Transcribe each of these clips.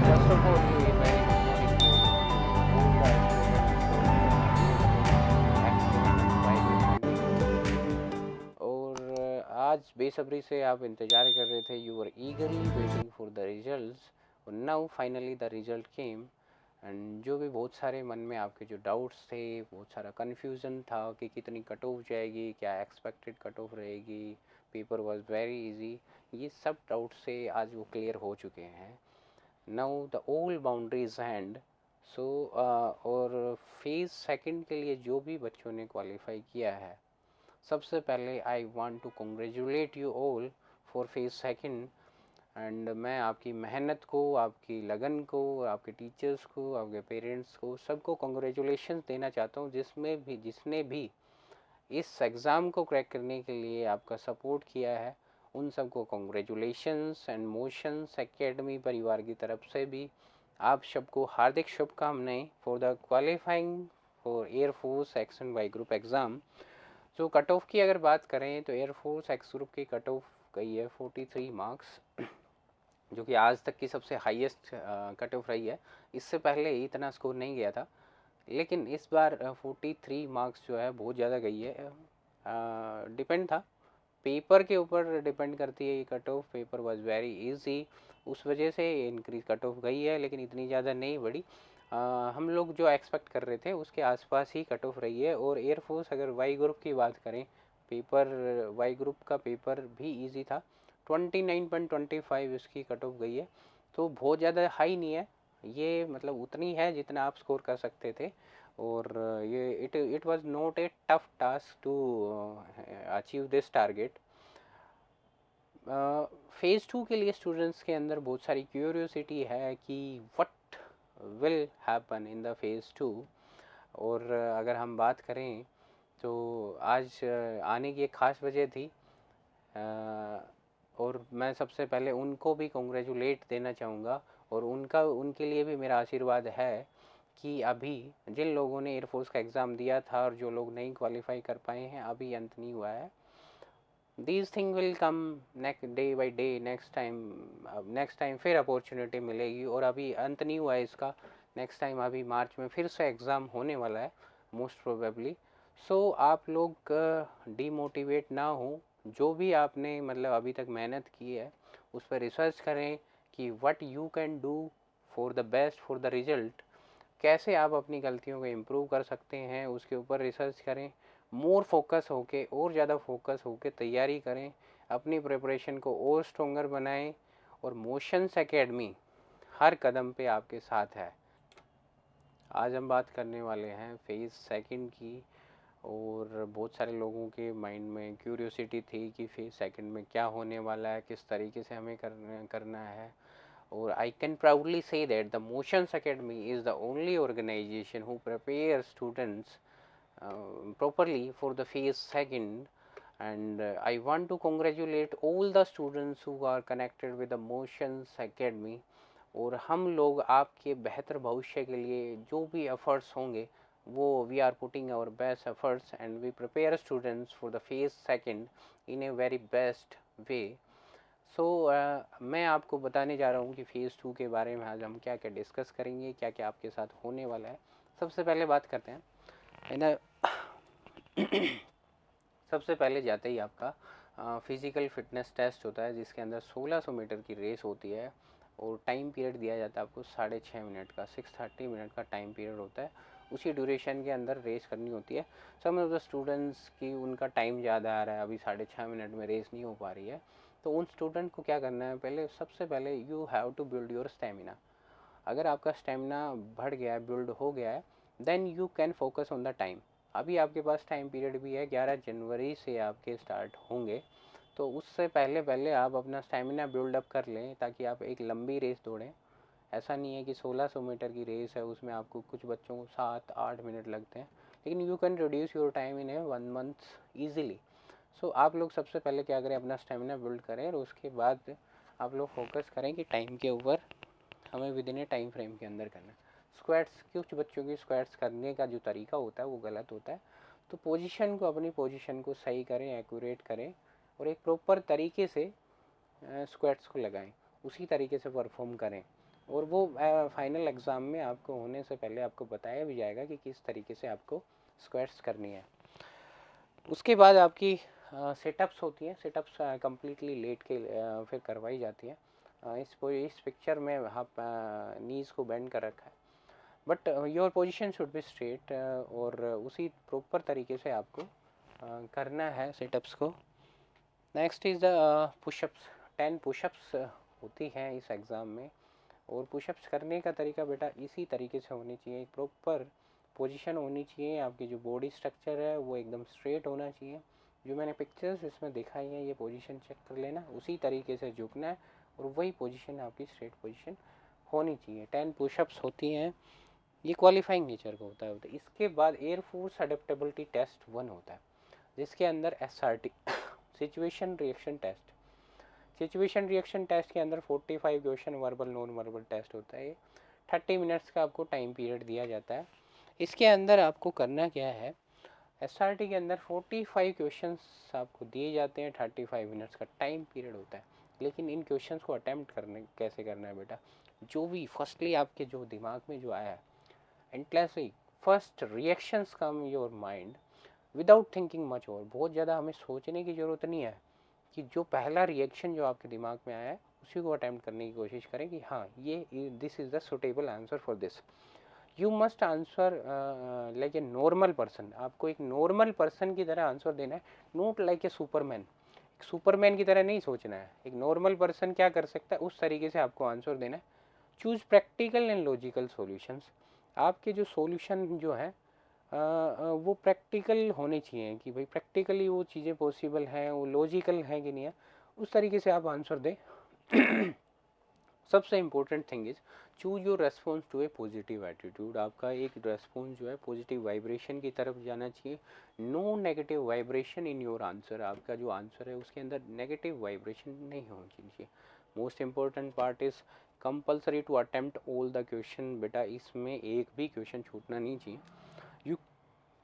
First of all ये very good morning to all the students और excellent Y group candidates. और आज बेसब्री से आप इंतज़ार कर रहे थे, you are eagerly waiting for the results. और now finally the result came. And जो भी बहुत सारे मन में आपके जो डाउट्स थे, बहुत सारा कन्फ्यूज़न था कि कितनी कट ऑफ जाएगी, क्या एक्सपेक्टेड कट ऑफ रहेगी, पेपर वाज वेरी इजी, ये सब डाउट्स से आज वो क्लियर हो चुके हैं। Now the all boundaries hand. So और फेज़ सेकंड के लिए जो भी बच्चों ने क्वालिफाई किया है, सबसे पहले I want to congratulate you all for phase second. And मैं आपकी मेहनत को, आपकी लगन को, आपके टीचर्स को, आपके पेरेंट्स को, सबको कंग्रेचुलेशन देना चाहता हूँ, जिसने भी इस एग्ज़ाम को क्रैक करने के लिए आपका सपोर्ट किया है। उन सबको कॉन्ग्रेचुलेशंस एंड मोशंस एकेडमी परिवार की तरफ से भी आप सबको हार्दिक शुभकामनाएं for the qualifying for air force X and Y group exam. जो कट ऑफ की अगर बात करें तो एयरफोर्स एक्स ग्रुप की कट ऑफ गई है 43 मार्क्स, जो कि आज तक की सबसे हाईएस्ट कट ऑफ रही है। इससे पहले इतना स्कोर नहीं गया था, लेकिन इस बार 43 मार्क्स जो है बहुत ज़्यादा गई है। डिपेंड था, पेपर के ऊपर डिपेंड करती है ये cut off. Paper was very easy, उस वजह से इंक्रीज कट ऑफ गई है, लेकिन इतनी ज़्यादा नहीं बढ़ी। हम लोग जो एक्सपेक्ट कर रहे थे उसके आसपास ही कट ऑफ रही है। और एयरफोर्स अगर वाई ग्रुप की बात करें, पेपर वाई ग्रुप का पेपर भी इजी था। 29.25 इसकी कट ऑफ गई है, तो बहुत ज़्यादा हाई नहीं है ये, मतलब उतनी है जितना आप स्कोर कर सकते थे। और ये it was not a tough task to achieve this target. Phase two के लिए स्टूडेंट्स के अंदर बहुत सारी क्यूरियोसिटी है कि what will happen in the phase two. और अगर हम बात करें तो आज आने की एक ख़ास वजह थी। और मैं सबसे पहले उनको भी कॉन्ग्रेचुलेट देना चाहूँगा, और उनके लिए भी मेरा आशीर्वाद है कि अभी जिन लोगों ने एयरफोर्स का एग्ज़ाम दिया था और जो लोग नहीं क्वालिफाई कर पाए हैं, अभी अंत नहीं हुआ है। These thing will come next day by day, next time फिर अपॉर्चुनिटी मिलेगी। और अभी अंत नहीं हुआ है इसका, नेक्स्ट टाइम अभी मार्च में फिर से एग्ज़ाम होने वाला है मोस्ट प्रोबेबली। सो आप लोग डीमोटिवेट ना हो, जो भी आपने मतलब अभी तक मेहनत की है उस पर रिसर्च करें कि what you can do for the best for the result. कैसे आप अपनी गलतियों को इम्प्रूव कर सकते हैं उसके ऊपर रिसर्च करें। मोर फोकस होके और ज़्यादा फोकस होके तैयारी करें, अपनी प्रिपरेशन को और स्ट्रोंगर बनाएं। और मोशंस एकेडमी हर कदम पे आपके साथ है। आज हम बात करने वाले हैं फेज़ सेकंड की। और बहुत सारे लोगों के माइंड में क्यूरियोसिटी थी कि फेज़ सेकंड में क्या होने वाला है, किस तरीके से हमें करना है। Or I can proudly say that the Motions Academy is the only organization who prepares students properly for the phase second. And I want to congratulate all the students who are connected with the Motions Academy. और हम लोग आपके बेहतर भविष्य के लिए जो भी एफर्ट्स होंगे वो we are putting our best efforts and we prepare students for the phase second in a very best way. So मैं आपको बताने जा रहा हूँ कि फ़ेज़ टू के बारे में आज हम क्या क्या डिस्कस करेंगे, क्या क्या आपके साथ होने वाला है। सबसे पहले बात करते हैं, है ना। सबसे पहले जाते ही आपका फिज़िकल फिटनेस टेस्ट होता है, जिसके अंदर 1600 मीटर की रेस होती है। और टाइम पीरियड दिया जाता है आपको 6.5 मिनट का, 6:30 का टाइम पीरियड होता है। उसी ड्यूरेशन के अंदर रेस करनी होती है। सम ऑफ द स्टूडेंट्स की उनका टाइम ज़्यादा आ रहा है, अभी 6.5 मिनट में रेस नहीं हो पा रही है, तो उन स्टूडेंट को क्या करना है, पहले सबसे पहले you have to build your stamina. अगर आपका स्टेमिना बढ़ गया है, बिल्ड हो गया है, then you can focus on the time. अभी आपके पास टाइम पीरियड भी है, 11 जनवरी से आपके स्टार्ट होंगे, तो उससे पहले पहले आप अपना स्टेमिना बिल्डअप कर लें ताकि आप एक लंबी रेस दौड़ें। ऐसा नहीं है कि 1600 मीटर की रेस है उसमें आपको, कुछ बच्चों को 7-8 मिनट लगते हैं, लेकिन you can reduce your time in a 1 month easily. So आप लोग सबसे पहले क्या करें, अपना स्टेमिना बिल्ड करें, और उसके बाद आप लोग फोकस करें कि टाइम के ऊपर हमें with in A time frame के अंदर करना है। स्क्वाट्स, कुछ बच्चों की स्क्वाट्स करने का जो तरीका होता है वो गलत होता है, तो पोजीशन को, अपनी पोजीशन को सही करें, एक्यूरेट करें, और एक प्रॉपर तरीके से स्क्वाट्स को लगाएं, उसी तरीके से परफॉर्म करें। और वो फाइनल एग्ज़ाम में आपको होने से पहले आपको बताया भी जाएगा कि किस तरीके से आपको स्क्वाट्स करनी है। उसके बाद आपकी सेटअप्स होती हैं, सेटअप्स कम्प्लीटली लेट के फिर करवाई जाती है। इस पिक्चर में आप नीज़ को बेंड कर रखा है, but your position should be straight, और उसी प्रॉपर तरीके से आपको करना है सेटअप्स को। Next is the pushups. 10 pushups होती हैं इस एग्ज़ाम में, और पुशअप्स करने का तरीका बेटा इसी तरीके से होनी चाहिए। प्रॉपर पोजीशन होनी चाहिए, आपकी जो बॉडी स्ट्रक्चर है वो एकदम स्ट्रेट होना चाहिए। जो मैंने पिक्चर्स इसमें दिखाई हैं ये पोजीशन चेक कर लेना, उसी तरीके से झुकना है और वही पोजीशन आपकी स्ट्रेट पोजीशन होनी चाहिए। 10 पुशअप्स होती हैं, ये क्वालिफाइंग नेचर का होता है। इसके बाद एयरफोर्स अडेप्टेबिलिटी टेस्ट 1 होता है, जिसके अंदर SRT situation reaction test. Situation reaction test के अंदर 45 question verbal non verbal test होता है। 30 मिनट्स का आपको टाइम पीरियड दिया जाता है। इसके अंदर आपको करना क्या है, SRT के अंदर 45 क्वेश्चंस आपको दिए जाते हैं, 35 मिनट्स का टाइम पीरियड होता है। लेकिन इन क्वेश्चंस को अटेम्प्ट करने कैसे करना है बेटा, जो भी फर्स्टली आपके जो दिमाग में जो आया है, endlessly first reactions come your mind without thinking much. और बहुत ज़्यादा हमें सोचने की ज़रूरत नहीं है, कि जो पहला रिएक्शन जो आपके दिमाग में आया है उसी को अटेम्प्ट करने की कोशिश करें कि हाँ ये this is the suitable answer for this. You must answer like a normal person. आपको एक नॉर्मल पर्सन की तरह आंसर देना है, not like a Superman. Superman की तरह नहीं सोचना है, एक नॉर्मल पर्सन क्या कर सकता है उस तरीके से आपको आंसर देना है। Choose practical and logical solutions. आपके जो सॉल्यूशन जो है वो प्रैक्टिकल होने चाहिए, कि भाई प्रैक्टिकली वो चीज़ें पॉसिबल हैं, वो लॉजिकल हैं कि नहीं है, उस तरीके से आप आंसर दें। सबसे important thing is choose your response to a positive attitude. आपका एक रेस्पॉन्स जो है पॉजिटिव वाइब्रेशन की तरफ जाना चाहिए। No negative vibration in your answer. आपका जो आंसर है उसके अंदर नेगेटिव वाइब्रेशन नहीं होनी चाहिए। Most important part is compulsory to attempt all the question. बेटा इसमें एक भी क्वेश्चन छूटना नहीं चाहिए। You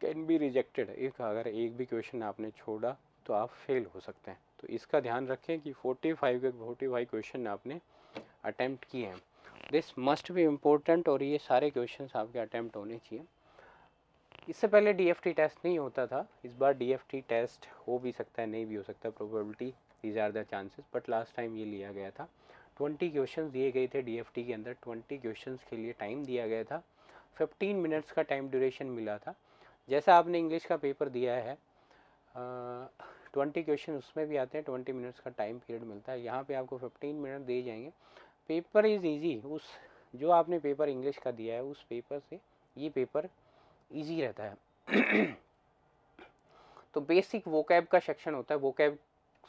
can be rejected. एक अगर एक भी क्वेश्चन आपने छोड़ा तो आप फेल हो सकते हैं। तो इसका ध्यान रखें कि 45 क्वेश्चन आपने अटैम्प्ट किए हैं। दिस मस्ट बी इम्पोर्टेंट, और ये सारे क्वेश्चंस आपके अटैम्प्ट होने चाहिए। इससे पहले DFT टेस्ट नहीं होता था, इस बार DFT टेस्ट हो भी सकता है, नहीं भी हो सकता, probability these are the chances, but last time ये लिया गया था। 20 क्वेश्चंस दिए गए थे DFT के अंदर, 20 क्वेश्चंस के लिए टाइम दिया गया था, 15 मिनट्स का टाइम ड्यूरेशन मिला था। जैसा आपने इंग्लिश का पेपर दिया है 20 क्वेश्चन उसमें भी आते हैं, 20 मिनट्स का टाइम पीरियड मिलता है। यहाँ पे आपको 15 मिनट दिए जाएंगे। Paper is easy. उस जो आपने पेपर इंग्लिश का दिया है उस पेपर से ये पेपर इजी रहता है। तो बेसिक वोकैब का सेक्शन होता है, वोकैब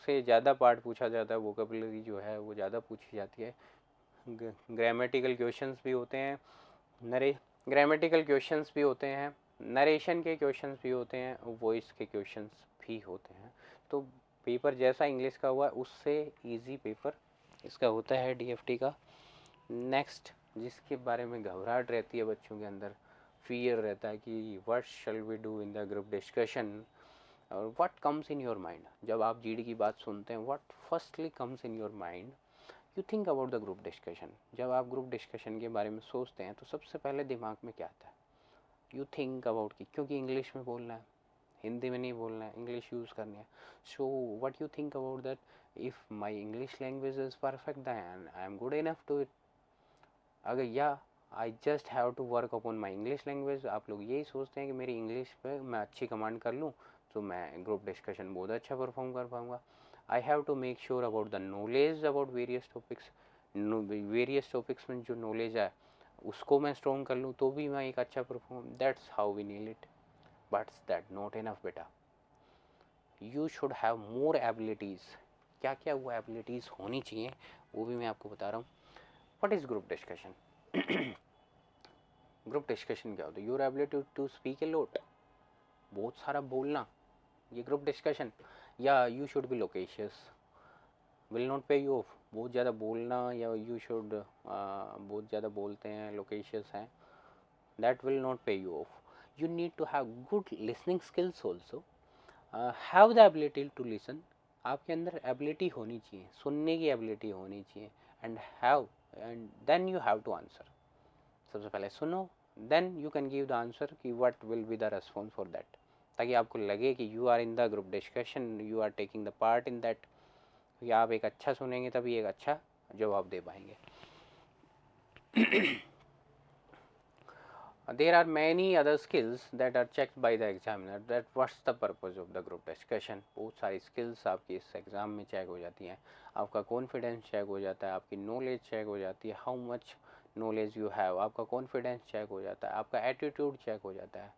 से ज़्यादा पार्ट पूछा जाता है, वोकेबलरी जो है वो ज़्यादा पूछी जाती है। ग्रामेटिकल क्वेश्चंस भी होते हैं, ग्रामेटिकल क्वेश्चंस भी होते हैं, नरेशन के क्वेश्चंस भी होते हैं, वॉइस के क्वेश्चंस भी होते हैं। तो पेपर जैसा इंग्लिश का हुआ उससे इजी पेपर इसका होता है DFT का। नेक्स्ट, जिसके बारे में घबराहट रहती है बच्चों के अंदर, फियर रहता है कि what shall we do in the group discussion, और what comes in your mind. जब आप GD की बात सुनते हैं, what firstly comes in your mind, you think about the group discussion. जब आप ग्रुप डिस्कशन के बारे में सोचते हैं तो सबसे पहले दिमाग में क्या आता है, यू थिंक अबाउट की, क्योंकि इंग्लिश में बोलना है, हिंदी में नहीं बोलना है, इंग्लिश यूज़ करनी है। So what you think about that, if my English language is perfect then I am good enough to it. अगर या I just have to work upon my English language. आप लोग यही सोचते हैं कि मेरी इंग्लिश पे मैं अच्छी कमांड कर लूँ तो मैं ग्रुप डिस्कशन बहुत अच्छा परफॉर्म कर पाऊँगा। I have to make sure about the knowledge about various topics. Various topics में जो नॉलेज है उसको मैं स्ट्रॉन्ग कर लूँ तो भी मैं एक अच्छा perform. That's how we nail it, but that not enough बेटा। You should have more abilities. क्या क्या वो एबिलिटीज़ होनी चाहिए वो भी मैं आपको बता रहा हूँ। What is group discussion? Group discussion क्या होता है? Your ability to speak a lot, बहुत सारा बोलना, ये ग्रुप डिस्कशन। या you should be loquacious, will not pay you off. बहुत ज़्यादा बोलना, या यू शुड बहुत ज़्यादा बोलते हैं, लोकेशियस हैं, that will not pay you off. You need to have good listening skills also, have the ability to listen. आपके अंदर एबिलिटी होनी चाहिए, सुनने की एबिलिटी होनी चाहिए, and have and then you have to answer. सबसे पहले सुनो, then you can give the answer कि what will be the response for that, ताकि आपको लगे कि you are in the group discussion, you are taking the part in that. या आप एक अच्छा सुनेंगे तभी एक अच्छा जवाब दे पाएंगे. There are many other skills that are checked by the examiner. That what's the purpose of the group discussion. बहुत सारी skills आपकी इस एग्ज़ाम में चेक हो जाती हैं. आपका कॉन्फिडेंस चेक हो जाता है, आपकी नॉलेज चेक हो जाती है, how much knowledge you have, आपका कॉन्फिडेंस चेक हो जाता है, आपका एटीट्यूड चेक हो जाता है,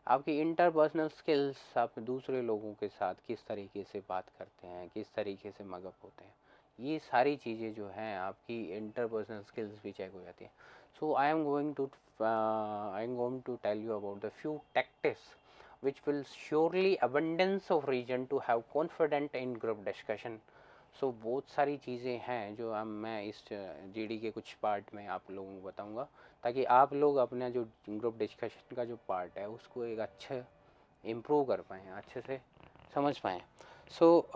आपकी इंटरपर्सनल स्किल्स, आप दूसरे लोगों के साथ किस तरीके से बात करते हैं, किस तरीके से मगअप होते हैं, ये सारी चीज़ें जो हैं आपकी इंटरपर्सनल स्किल्स भी चेक हो जाती हैं. So I am going to tell you about the few tactics which will surely abundance of reason to have confident in group discussion. So बहुत सारी चीज़ें हैं जो अब मैं इस जीडी के कुछ पार्ट में आप लोगों को बताऊंगा, ताकि आप लोग अपना जो ग्रुप डिस्कशन का जो पार्ट है उसको एक अच्छे इम्प्रूव कर पाएँ, अच्छे से समझ पाएँ. So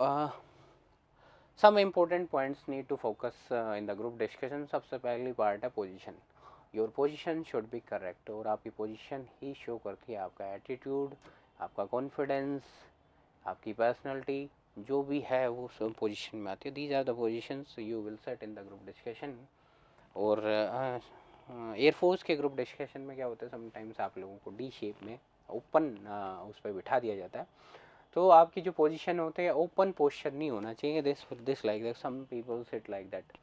some important points need to focus in the group discussion. सबसे पहली पार्ट है position. Your position should be correct. और आपकी पोजीशन ही शो करती है आपका एटीट्यूड, आपका कॉन्फिडेंस, आपकी पर्सनैलिटी जो भी है वो सब पोजीशन में आती है. These are the positions you will set in the group discussion. और एयरफोर्स के ग्रुप डिस्कशन में क्या होता है, समटाइम्स आप लोगों को डी शेप में ओपन उस पर बिठा दिया जाता है. तो आपकी जो पोजीशन होते हैं ओपन पोस्चर नहीं होना चाहिए. This like that, some people sit like that.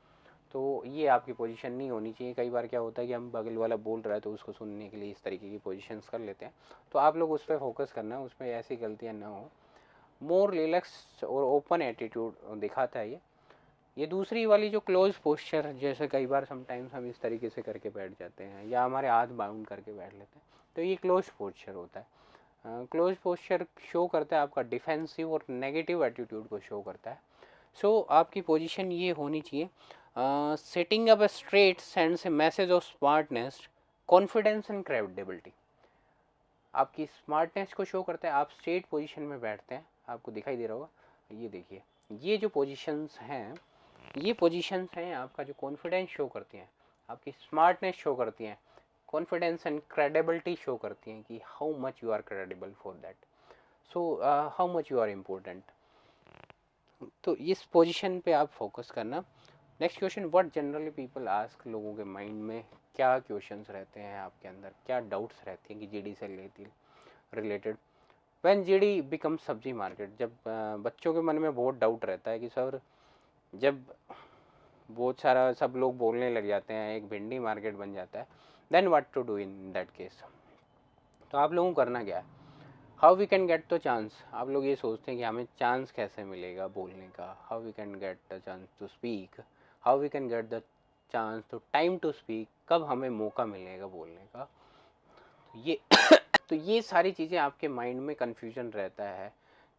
तो ये आपकी पोजीशन नहीं होनी चाहिए. कई बार क्या होता है कि हम बगल वाला बोल रहा है तो उसको सुनने के लिए इस तरीके की पोजीशंस कर लेते हैं. तो आप लोग उस पर फोकस करना, उसमें ऐसी गलतियाँ ना हो. मोर रिलैक्स और ओपन एटीट्यूड दिखाता है ये दूसरी वाली जो क्लोज पोस्चर, जैसे कई बार समटाइम्स हम इस तरीके से करके बैठ जाते हैं या हमारे हाथ बाउंड करके बैठ लेते हैं, तो ये क्लोज पोस्चर होता है. क्लोज पोस्चर शो करता है आपका डिफेंसिव और नेगेटिव एटीट्यूड को शो करता है. सो आपकी पोजीशन ये होनी चाहिए. Setting up a straight sends A message of smartness, confidence and credibility. आपकी स्मार्टनेस को शो करता है. आप स्ट्रेट पोजीशन में बैठते हैं, आपको दिखाई दे रहा होगा, ये देखिए, ये जो पोजीशंस हैं, ये पोजीशंस हैं आपका जो कॉन्फिडेंस शो करती हैं, आपकी स्मार्टनेस शो करती हैं, कॉन्फिडेंस एंड क्रेडिबिलिटी शो करती हैं कि how much you are credible for that. So how much you are important. तो इस पोजीशन पे आप फोकस करना. Next question, what generally people ask. लोगों के माइंड में क्या क्वेश्चंस रहते हैं, आपके अंदर क्या डाउट्स रहती हैं कि जीडी से रिलेटेड. व्हेन जीडी बिकम सब्जी मार्केट. जब बच्चों के मन में बहुत डाउट रहता है कि सर, जब बहुत सारा सब लोग बोलने लग जाते हैं, एक भिंडी मार्केट बन जाता है, then what to do in that case. तो आप लोगों को करना क्या है, how we can get the chance. आप लोग ये सोचते हैं कि हमें चांस कैसे मिलेगा बोलने का, how we can get the chance to speak, how we can get the chance to time to speak, कब हमें मौका मिलेगा बोलने का. ये तो ये सारी चीज़ें आपके माइंड में कन्फ्यूजन रहता है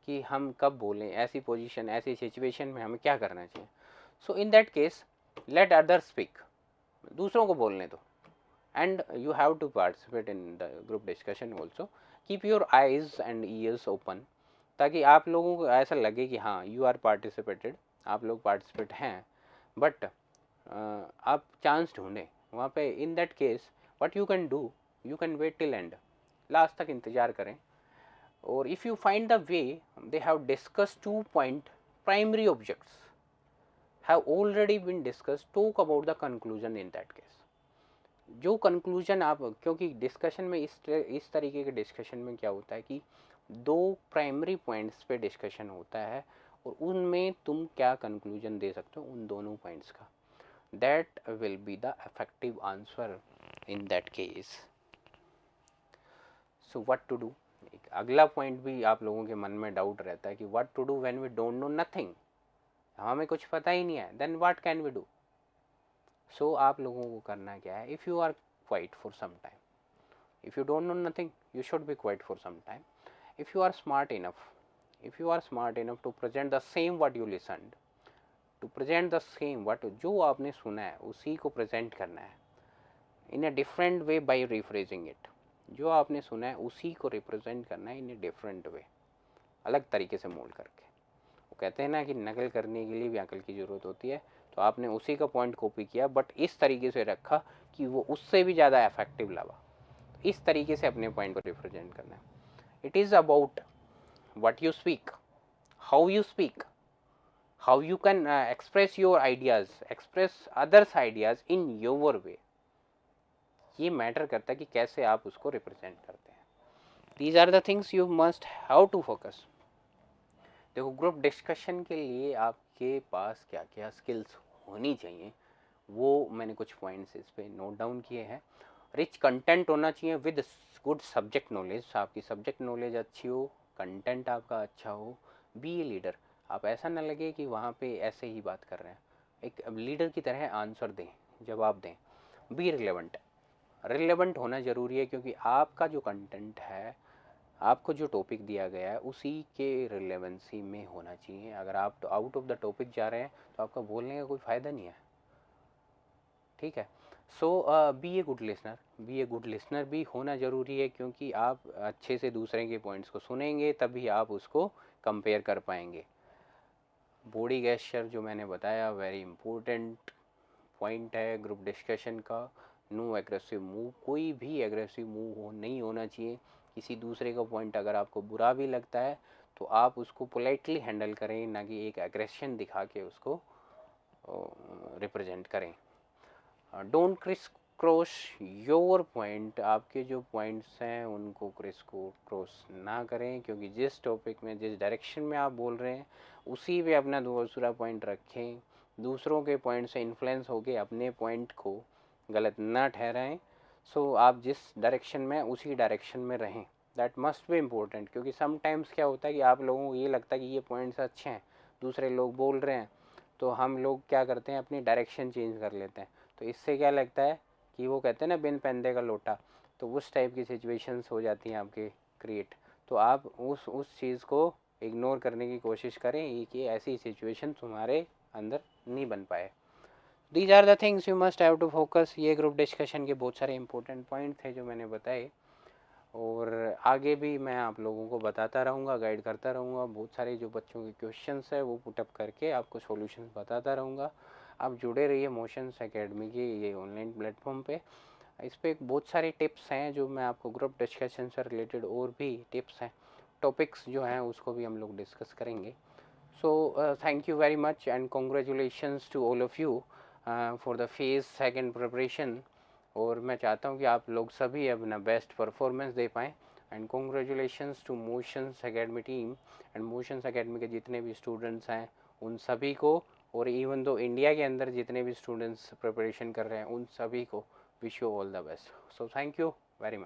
कि हम कब बोलें, ऐसी पोजीशन, ऐसी सिचुएशन में हमें क्या करना चाहिए. So in that case let other speak. दूसरों को बोलने दो. And you have to participate in the group discussion also. Keep your eyes and ears open, ताकि आप लोगों को ऐसा लगे कि हाँ यू आर पार्टिसिपेटेड, आप लोग पार्टिसिपेट हैं. बट आप चांस ढूंढें वहाँ पे. In that case what you can do, you can wait till end. Last तक इंतज़ार करें. और if you find the way they have discuss 2 point primary objects have already been discussed, talk about the conclusion in that case. जो conclusion आप, क्योंकि discussion में इस तरीके के डिस्कशन में क्या होता है कि 2 प्राइमरी पॉइंट्स पे डिस्कशन होता है और उनमें तुम क्या कंक्लूजन दे सकते हो उन दोनों पॉइंट्स का. That will be the effective answer in that case. So what to do. एक अगला पॉइंट भी आप लोगों के मन में डाउट रहता है कि what to do when we don't know nothing. हमें कुछ पता ही नहीं है, then what can we do. So आप लोगों को करना क्या है, if you are quiet for some time, if you don't know nothing you should be quiet for some time. If you are smart enough, if you are smart enough to present the same what you listened, to present the same what, जो आपने सुना है उसी को present करना है in a different way by rephrasing it. जो आपने सुना है उसी को रिप्रेजेंट करना है इन ए डिफरेंट वे, अलग तरीके से मोल्ड करके. वो कहते हैं ना कि नकल करने के लिए भी अकल की ज़रूरत होती है. तो आपने उसी का पॉइंट कॉपी किया, बट इस तरीके से रखा कि वो उससे भी ज़्यादा इफेक्टिव लगा। इस तरीके से अपने पॉइंट को रिप्रेजेंट करना है। It is about what you speak, how you speak, how you can express your ideas, express others ideas in your way. ये मैटर करता है कि कैसे आप उसको रिप्रेजेंट करते हैं। These are the things you must have to focus. देखो, ग्रुप डिस्कशन के लिए आपके पास क्या क्या स्किल्स होनी चाहिए, वो मैंने कुछ पॉइंट्स इस पे नोट डाउन किए हैं। रिच कंटेंट होना चाहिए विद गुड सब्जेक्ट नॉलेज, आपकी सब्जेक्ट नॉलेज अच्छी हो, कंटेंट आपका अच्छा हो। बी ए लीडर, आप ऐसा ना लगे कि वहाँ पे ऐसे ही बात कर रहे हैं, एक लीडर की तरह आंसर दें, जवाब दें। बी रिलेवेंट, रिलेवेंट होना ज़रूरी है, क्योंकि आपका जो कंटेंट है, आपको जो टॉपिक दिया गया है, उसी के रिलेवेंसी में होना चाहिए। अगर आप आउट ऑफ द टॉपिक जा रहे हैं तो आपका बोलने का कोई फ़ायदा नहीं है, ठीक है। So be a good listener, be a good listener भी होना ज़रूरी है, क्योंकि आप अच्छे से दूसरे के पॉइंट्स को सुनेंगे तभी आप उसको कंपेयर कर पाएंगे। बॉडी गेस्चर जो मैंने बताया, वेरी इंपॉर्टेंट पॉइंट है ग्रुप डिस्कशन का। नो एग्रेसिव मूव, कोई भी एग्रेसिव मूव नहीं होना चाहिए। किसी दूसरे का पॉइंट अगर आपको बुरा भी लगता है तो आप उसको पोलाइटली हैंडल करें, ना कि एक एग्रेशन दिखा के उसको रिप्रेजेंट करें। Don't criss cross your point, आपके जो पॉइंट्स हैं उनको क्रिस को क्रॉस ना करें, क्योंकि जिस टॉपिक में, जिस डायरेक्शन में आप बोल रहे हैं, उसी पे अपना दूसरा पॉइंट रखें। दूसरों के पॉइंट से इन्फ्लुएंस होके अपने पॉइंट को गलत ना ठहराएं। सो आप जिस डायरेक्शन में, उसी डायरेक्शन में रहें, दैट मस्ट बी इम्पोर्टेंट। क्योंकि समटाइम्स क्या होता है कि आप लोगों को ये लगता है कि ये पॉइंट्स अच्छे हैं, दूसरे लोग बोल रहे हैं, तो हम लोग क्या करते हैं, अपनी डायरेक्शन चेंज कर लेते हैं। तो इससे क्या लगता है कि वो कहते हैं ना, बिन पैंदे का लोटा, तो उस टाइप की सिचुएशंस हो जाती हैं आपके क्रिएट। तो आप उस चीज़ को इग्नोर करने की कोशिश करें कि ऐसी सिचुएशन तुम्हारे अंदर नहीं बन पाए। These are the things you must have to focus. ये ग्रुप डिस्कशन के बहुत सारे इंपॉर्टेंट पॉइंट थे जो मैंने बताए, और आगे भी मैं आप लोगों को बताता रहूँगा, गाइड करता रहूँगा। बहुत सारे जो बच्चों के क्वेश्चंस है वो पुटअप करके आपको सॉल्यूशंस बताता रहूँगा। आप जुड़े रहिए मोशंस एकेडमी के ये ऑनलाइन प्लेटफॉर्म पे। इस पर बहुत सारे टिप्स हैं जो मैं आपको, ग्रुप डिस्कशन से रिलेटेड और भी टिप्स हैं, टॉपिक्स जो हैं उसको भी हम लोग डिस्कस करेंगे। So thank you very much and congratulations to all of you for the phase second preparation. और मैं चाहता हूँ कि आप लोग सभी अपना बेस्ट परफॉर्मेंस दे पाएँ। And congratulations to Motions Academy team and Motions Academy के जितने भी स्टूडेंट्स हैं उन सभी को, और इवन दो इंडिया के अंदर जितने भी स्टूडेंट्स प्रिपरेशन कर रहे हैं उन सभी को wish you all the best. So thank you very much.